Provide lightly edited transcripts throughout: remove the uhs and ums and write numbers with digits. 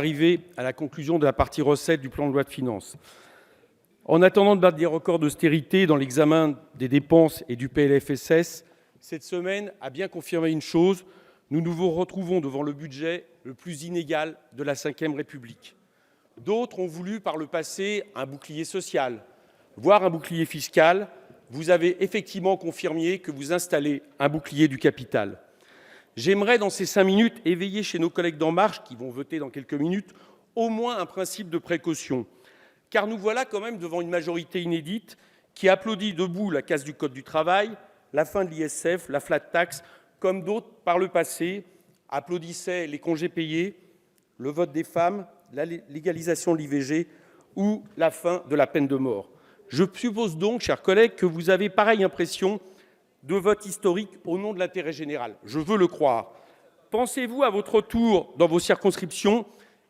arriver à la conclusion de la partie recettes du plan de loi de finances. En attendant de battre des records d'austérité dans l'examen des dépenses et du PLFSS, cette semaine a bien confirmé une chose, nous nous retrouvons devant le budget le plus inégal de la Ve République. D'autres ont voulu par le passé un bouclier social, voire un bouclier fiscal. Vous avez effectivement confirmé que vous installez un bouclier du capital. J'aimerais, dans ces 5 minutes, éveiller chez nos collègues d'En Marche, qui vont voter dans quelques minutes, au moins un principe de précaution. Car nous voilà quand même devant une majorité inédite qui applaudit debout la casse du Code du travail, la fin de l'ISF, la flat tax, comme d'autres, par le passé, applaudissaient les congés payés, le vote des femmes, la légalisation de l'IVG ou la fin de la peine de mort. Je suppose donc, chers collègues, que vous avez pareille impression de vote historique au nom de l'intérêt général. Je veux le croire. Pensez-vous à votre tour, dans vos circonscriptions,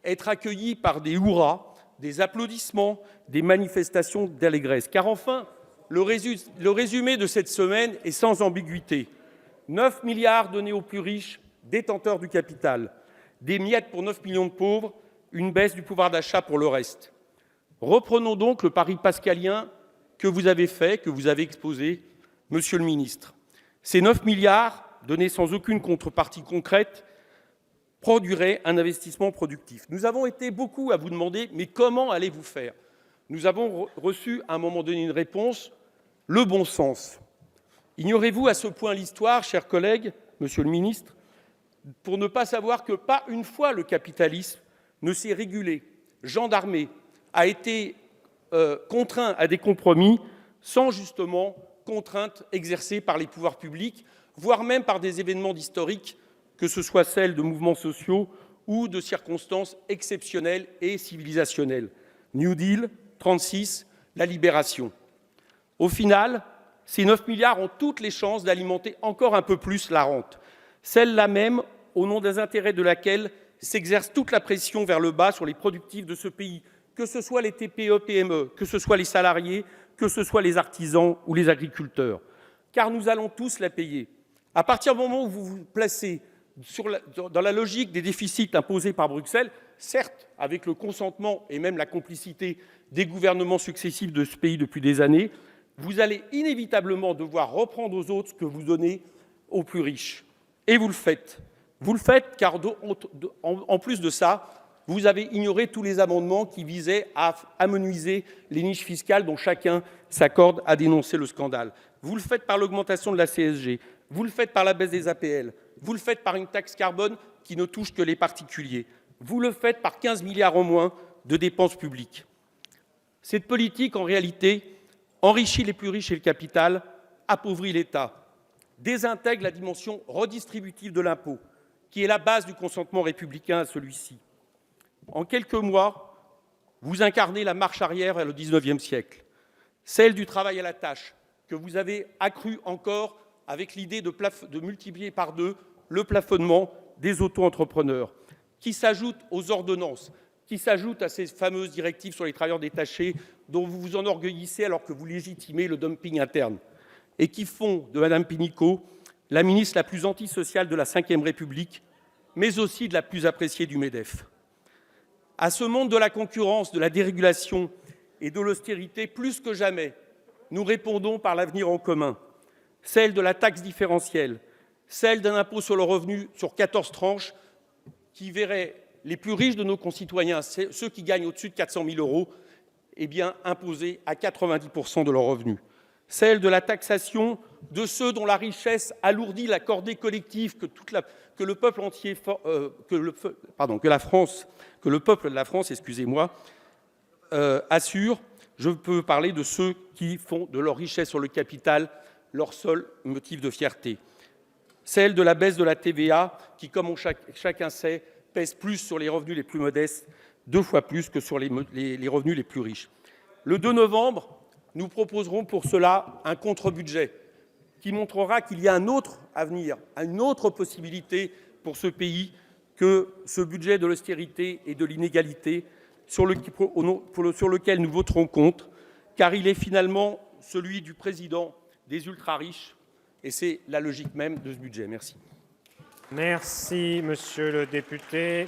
être accueillis par des hurrahs, des applaudissements, des manifestations d'allégresse? Car enfin, le résumé de cette semaine est sans ambiguïté. 9 milliards donnés aux plus riches, détenteurs du capital, des miettes pour 9 millions de pauvres, une baisse du pouvoir d'achat pour le reste. Reprenons donc le pari pascalien que vous avez fait, que vous avez exposé, Monsieur le ministre. Ces 9 milliards, donnés sans aucune contrepartie concrète, produiraient un investissement productif. Nous avons été beaucoup à vous demander, mais comment allez-vous faire? Nous avons reçu à un moment donné une réponse, le bon sens. Ignorez-vous à ce point l'histoire, chers collègues, Monsieur le ministre, pour ne pas savoir que pas une fois le capitalisme ne s'est régulé, gendarmé, a été contraint à des compromis sans justement contraintes exercées par les pouvoirs publics, voire même par des événements historiques, que ce soit celles de mouvements sociaux ou de circonstances exceptionnelles et civilisationnelles. New Deal, 36, la libération. Au final, ces 9 milliards ont toutes les chances d'alimenter encore un peu plus la rente, celle-là même au nom des intérêts de laquelle s'exerce toute la pression vers le bas sur les productifs de ce pays, que ce soit les TPE-PME, que ce soit les salariés, que ce soit les artisans ou les agriculteurs. Car nous allons tous la payer. À partir du moment où vous vous placez dans la logique des déficits imposés par Bruxelles, certes avec le consentement et même la complicité des gouvernements successifs de ce pays depuis des années, vous allez inévitablement devoir reprendre aux autres ce que vous donnez aux plus riches. Et vous le faites. Vous le faites car, en plus de ça, vous avez ignoré tous les amendements qui visaient à amenuiser les niches fiscales dont chacun s'accorde à dénoncer le scandale. Vous le faites par l'augmentation de la CSG, vous le faites par la baisse des APL, vous le faites par une taxe carbone qui ne touche que les particuliers, vous le faites par 15 milliards en moins de dépenses publiques. Cette politique, en réalité, enrichit les plus riches et le capital, appauvrit l'État, désintègre la dimension redistributive de l'impôt, qui est la base du consentement républicain à celui-ci. En quelques mois, vous incarnez la marche arrière vers le XIXe siècle, celle du travail à la tâche, que vous avez accru encore avec l'idée de multiplier par 2 le plafonnement des auto-entrepreneurs, qui s'ajoute aux ordonnances, qui s'ajoute à ces fameuses directives sur les travailleurs détachés dont vous vous enorgueillissez alors que vous légitimez le dumping interne, et qui font de Mme Pénicaud la ministre la plus antisociale de la Ve République, mais aussi de la plus appréciée du MEDEF. À ce monde de la concurrence, de la dérégulation et de l'austérité, plus que jamais, nous répondons par l'avenir en commun, celle de la taxe différentielle, celle d'un impôt sur le revenu sur 14 tranches qui verrait les plus riches de nos concitoyens, ceux qui gagnent au-dessus de 400 000 €, eh bien, imposés à 90% de leurs revenus. Celle de la taxation de ceux dont la richesse alourdit la cordée collective que le peuple de la France, assure. Je peux parler de ceux qui font de leur richesse sur le capital leur seul motif de fierté. Celle de la baisse de la TVA qui, comme chacun sait, pèse plus sur les revenus les plus modestes, 2 fois plus que sur les revenus les plus riches. Le 2 novembre, nous proposerons pour cela un contre-budget qui montrera qu'il y a un autre avenir, une autre possibilité pour ce pays que ce budget de l'austérité et de l'inégalité sur lequel nous voterons contre, car il est finalement celui du président des ultra-riches, et c'est la logique même de ce budget. Merci. Merci, monsieur le député.